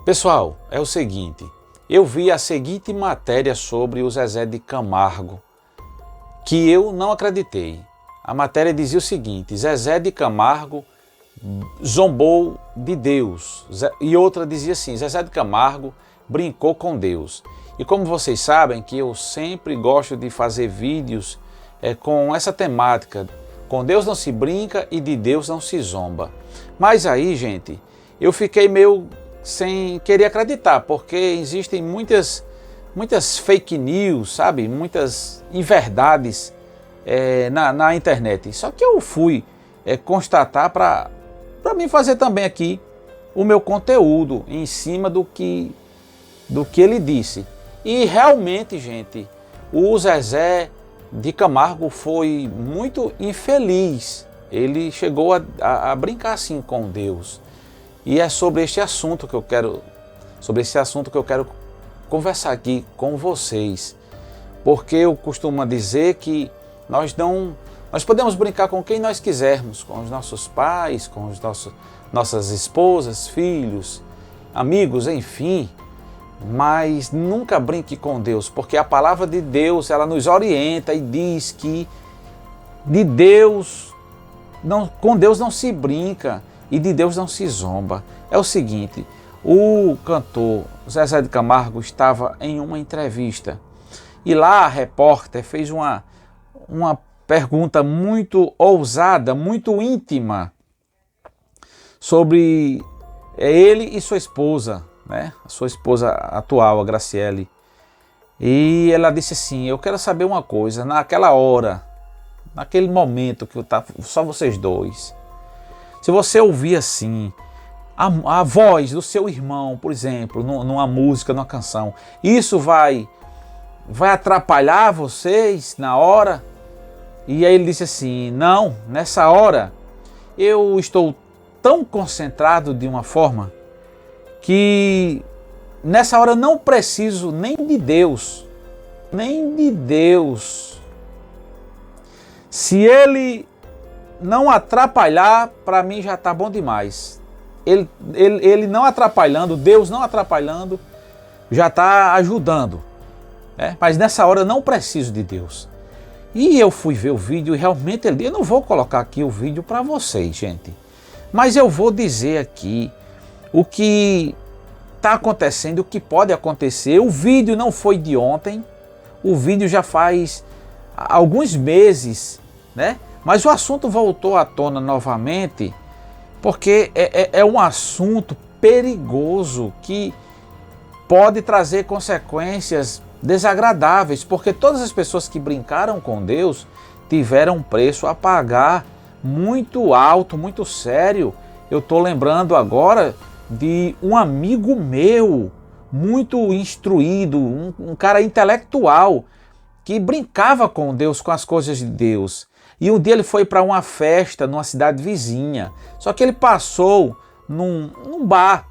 Pessoal, é o seguinte, eu vi a seguinte matéria sobre o Zezé de Camargo, que eu não acreditei. A matéria dizia o seguinte: Zezé de Camargo zombou de Deus. E outra dizia assim: Zezé de Camargo brincou com Deus. E como vocês sabem que eu sempre gosto de fazer vídeos com essa temática, com Deus não se brinca e de Deus não se zomba. Mas aí, gente, eu fiquei meio sem querer acreditar, porque existem muitas fake news, sabe? Muitas inverdades na internet. Só que eu fui constatar para mim fazer também aqui o meu conteúdo em cima do que ele disse. E realmente, gente, o Zezé de Camargo foi muito infeliz. Ele chegou a brincar assim com Deus. E é sobre esse assunto que eu quero conversar aqui com vocês. Porque eu costumo dizer que nós podemos brincar com quem nós quisermos, com os nossos pais, com nossas esposas, filhos, amigos, enfim. Mas nunca brinque com Deus, porque a palavra de Deus, ela nos orienta e diz que com Deus não se brinca e de Deus não se zomba. É o seguinte, o cantor Zezé de Camargo estava em uma entrevista e lá a repórter fez uma pergunta muito ousada, muito íntima sobre ele e sua esposa, né? A sua esposa atual, a Graciele. E ela disse assim: eu quero saber uma coisa, naquela hora, naquele momento que tá só vocês dois, se você ouvir assim a voz do seu irmão, por exemplo, numa música, numa canção, isso vai atrapalhar vocês na hora? E aí ele disse assim: não, nessa hora eu estou tão concentrado de uma forma que nessa hora eu não preciso nem de Deus. Se ele não atrapalhar, para mim já está bom demais. Ele não atrapalhando, Deus não atrapalhando, já está ajudando. Mas nessa hora eu não preciso de Deus. E eu fui ver o vídeo e realmente eu não vou colocar aqui o vídeo para vocês, gente. Mas eu vou dizer aqui o que está acontecendo, o que pode acontecer. O vídeo não foi de ontem, o vídeo já faz alguns meses, né? Mas o assunto voltou à tona novamente, porque é um assunto perigoso que pode trazer consequências desagradáveis, porque todas as pessoas que brincaram com Deus tiveram um preço a pagar muito alto, muito sério. Eu estou lembrando agora de um amigo meu, muito instruído, um cara intelectual, que brincava com Deus, com as coisas de Deus. E um dia ele foi para uma festa numa cidade vizinha, só que ele passou num bar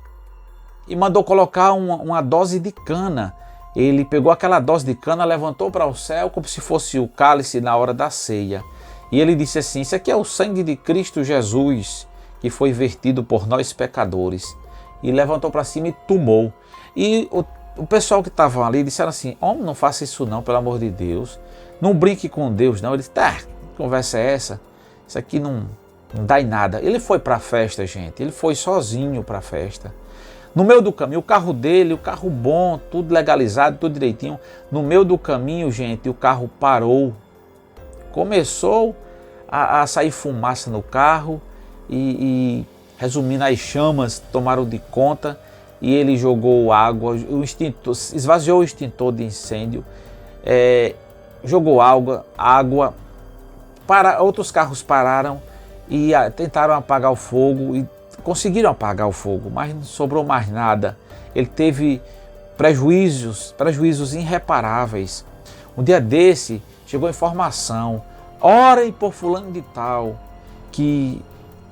e mandou colocar uma dose de cana. Ele pegou aquela dose de cana, levantou para o céu como se fosse o cálice na hora da ceia. E ele disse assim: isso aqui é o sangue de Cristo Jesus, que foi vertido por nós pecadores. E levantou para cima e tomou. E o pessoal que estava ali disseram assim: homem, não faça isso não, pelo amor de Deus. Não brinque com Deus não. Ele disse: tá, que conversa é essa? Isso aqui não dá em nada. Ele foi para a festa, gente. Ele foi sozinho para a festa. No meio do caminho, o carro dele, o carro bom, tudo legalizado, tudo direitinho. No meio do caminho, gente, o carro parou. Começou a sair fumaça no carro e resumindo, as chamas tomaram de conta e ele jogou água, esvaziou o extintor de incêndio, jogou água, outros carros pararam e tentaram apagar o fogo e conseguiram apagar o fogo, mas não sobrou mais nada. Ele teve prejuízos irreparáveis. Um dia desse chegou a informação: orem por fulano de tal, que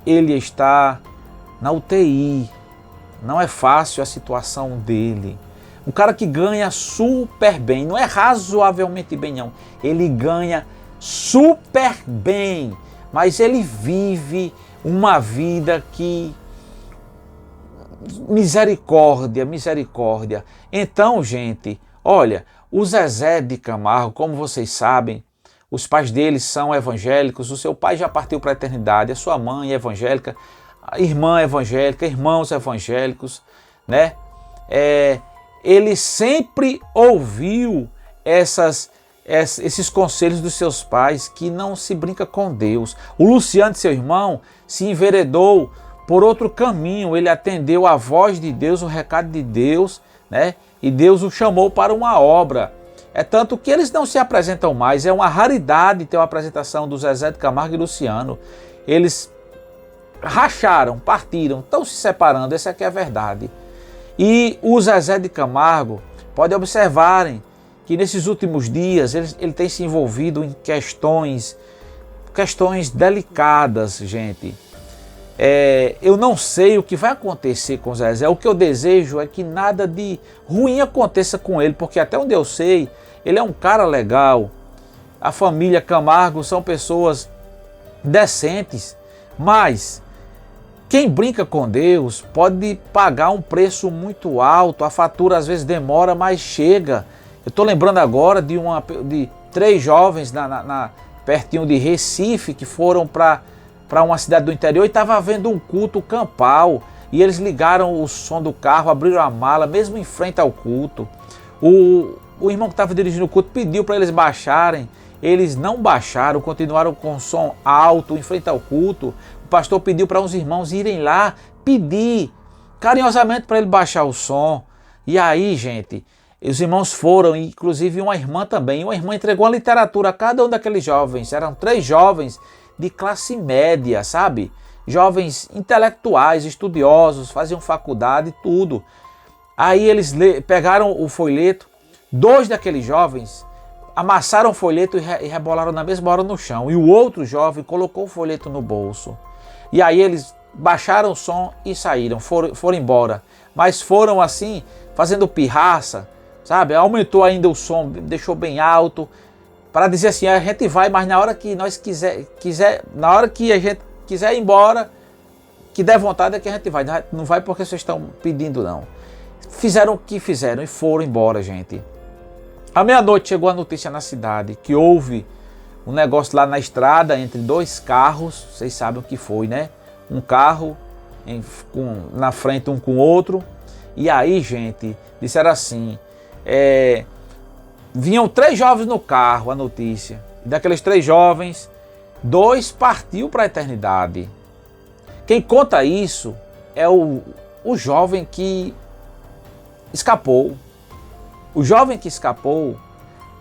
ele está na UTI. Não é fácil a situação dele. Um cara que ganha super bem, não é razoavelmente bem não, ele ganha super bem, mas ele vive uma vida que misericórdia, misericórdia. Então, gente, olha, o Zezé de Camargo, como vocês sabem, os pais dele são evangélicos, o seu pai já partiu para a eternidade, a sua mãe é evangélica, a irmã evangélica, irmãos evangélicos, né? Ele sempre ouviu esses conselhos dos seus pais, que não se brinca com Deus. O Luciano, seu irmão, se enveredou por outro caminho, ele atendeu a voz de Deus, o recado de Deus, né? E Deus o chamou para uma obra. É tanto que eles não se apresentam mais, é uma raridade ter uma apresentação do Zezé de Camargo e Luciano. Eles racharam, partiram, estão se separando, essa aqui é a verdade. E o Zezé de Camargo, pode observarem que nesses últimos dias ele tem se envolvido em questões delicadas, gente. Eu não sei o que vai acontecer com o Zezé, o que eu desejo é que nada de ruim aconteça com ele, porque até onde eu sei, ele é um cara legal. A família Camargo são pessoas decentes, mas quem brinca com Deus pode pagar um preço muito alto, a fatura às vezes demora, mas chega. Eu estou lembrando agora de 3 jovens pertinho de Recife que foram para uma cidade do interior e estava havendo um culto campal. E eles ligaram o som do carro, abriram a mala, mesmo em frente ao culto. O irmão que estava dirigindo o culto pediu para eles baixarem. Eles não baixaram, continuaram com o som alto em frente ao culto. O pastor pediu para uns irmãos irem lá pedir carinhosamente para ele baixar o som. E aí, gente, os irmãos foram, inclusive uma irmã também. Uma irmã entregou a literatura a cada um daqueles jovens. Eram 3 jovens de classe média, sabe? Jovens intelectuais, estudiosos, faziam faculdade e tudo. Aí eles pegaram o folheto. 2 daqueles jovens amassaram o folheto e rebolaram na mesma hora no chão. E o outro jovem colocou o folheto no bolso. E aí eles baixaram o som e saíram, foram embora. Mas foram assim, fazendo pirraça, sabe? Aumentou ainda o som, deixou bem alto, para dizer assim, a gente vai, mas na hora que nós na hora que a gente quiser ir embora, que der vontade é que a gente vai. Não vai porque vocês estão pedindo, não. Fizeram o que fizeram e foram embora, gente. À meia-noite chegou a notícia na cidade que houve um negócio lá na estrada entre 2 carros, vocês sabem o que foi, né? Um carro na frente um com o outro. E aí, gente, disseram assim, vinham 3 jovens no carro, a notícia. E daqueles 3 jovens, 2 partiu para a eternidade. Quem conta isso é o jovem que escapou. O jovem que escapou,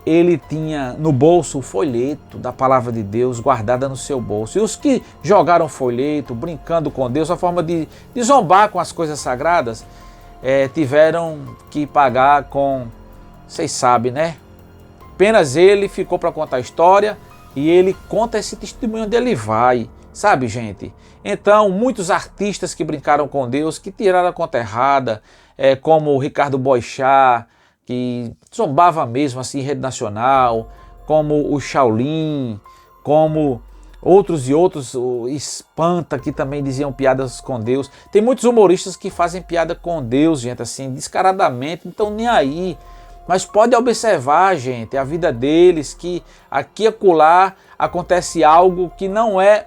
ele tinha no bolso o folheto da palavra de Deus guardada no seu bolso. E os que jogaram folheto, brincando com Deus, a forma de zombar com as coisas sagradas, tiveram que pagar com, vocês sabem, né? Apenas ele ficou para contar a história e ele conta esse testemunho onde ele vai, sabe, gente? Então, muitos artistas que brincaram com Deus, que tiraram a conta errada, como o Ricardo Boixá, que zombava mesmo assim em rede nacional, como o Shaolin, como outros e outros, o Espanta, que também diziam piadas com Deus. Tem muitos humoristas que fazem piada com Deus, gente, assim, descaradamente, não estão nem aí. Mas pode observar, gente, a vida deles, que aqui e acolá acontece algo que não é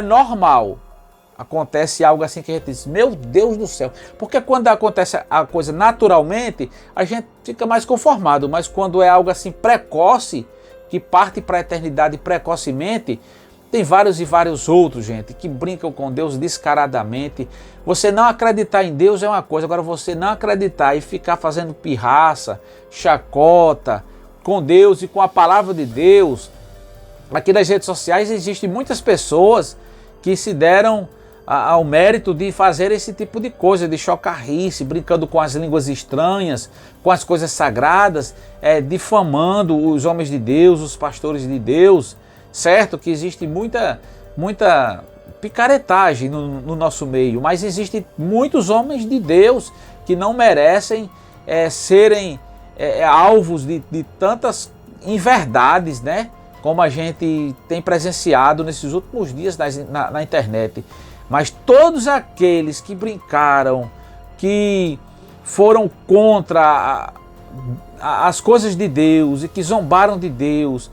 normal. Acontece algo assim que a gente diz, meu Deus do céu. Porque quando acontece a coisa naturalmente, a gente fica mais conformado. Mas quando é algo assim precoce, que parte para a eternidade precocemente, tem vários e vários outros, gente, que brincam com Deus descaradamente. Você não acreditar em Deus é uma coisa, agora você não acreditar e ficar fazendo pirraça, chacota com Deus e com a palavra de Deus. Aqui nas redes sociais existem muitas pessoas que se deram ao mérito de fazer esse tipo de coisa, de chocarrice, brincando com as línguas estranhas, com as coisas sagradas, difamando os homens de Deus, os pastores de Deus. Certo que existe muita picaretagem no nosso meio, mas existem muitos homens de Deus que não merecem serem alvos de tantas inverdades, né? Como a gente tem presenciado nesses últimos dias na internet. Mas todos aqueles que brincaram, que foram contra as coisas de Deus e que zombaram de Deus,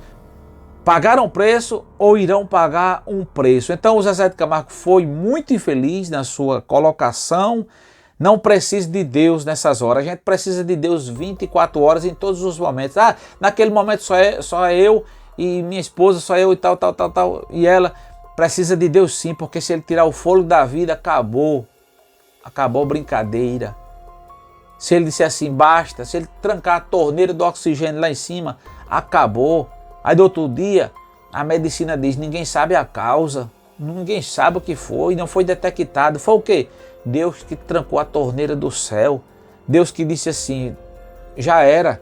pagaram preço ou irão pagar um preço. Então o Zezé de Camargo foi muito infeliz na sua colocação. Não precisa de Deus nessas horas. A gente precisa de Deus 24 horas em todos os momentos. Ah, naquele momento só eu e minha esposa, só eu e tal. E ela precisa de Deus sim, porque se ele tirar o fôlego da vida, acabou. Acabou a brincadeira. Se ele disser assim, basta. Se ele trancar a torneira do oxigênio lá em cima, acabou. Aí do outro dia, a medicina diz, ninguém sabe a causa. Ninguém sabe o que foi, não foi detectado. Foi o quê? Deus que trancou a torneira do céu. Deus que disse assim, já era.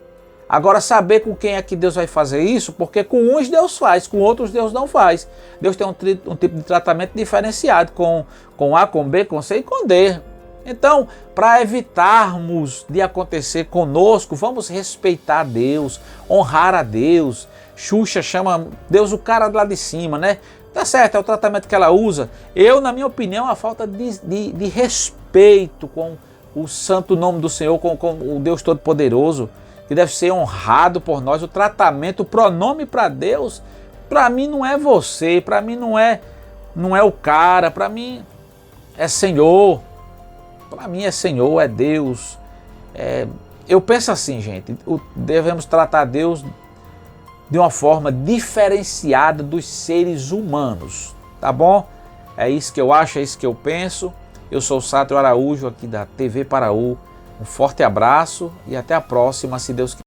Agora saber com quem é que Deus vai fazer isso, porque com uns Deus faz, com outros Deus não faz. Deus tem um tipo de tratamento diferenciado com A, com B, com C e com D. Então, para evitarmos de acontecer conosco, vamos respeitar Deus, honrar a Deus. Xuxa chama Deus o cara lá de cima, né? Tá certo, é o tratamento que ela usa. Eu, na minha opinião, a falta de respeito com o santo nome do Senhor, com o Deus Todo-Poderoso, que deve ser honrado por nós. O tratamento, o pronome para Deus, para mim não é você, para mim não é o cara, para mim é Senhor. Para mim é Senhor, é Deus. Eu penso assim, gente, devemos tratar Deus de uma forma diferenciada dos seres humanos, tá bom? É isso que eu acho, é isso que eu penso. Eu sou o Sátiro Araújo aqui da TV Paraú. Um forte abraço e até a próxima, se Deus quiser.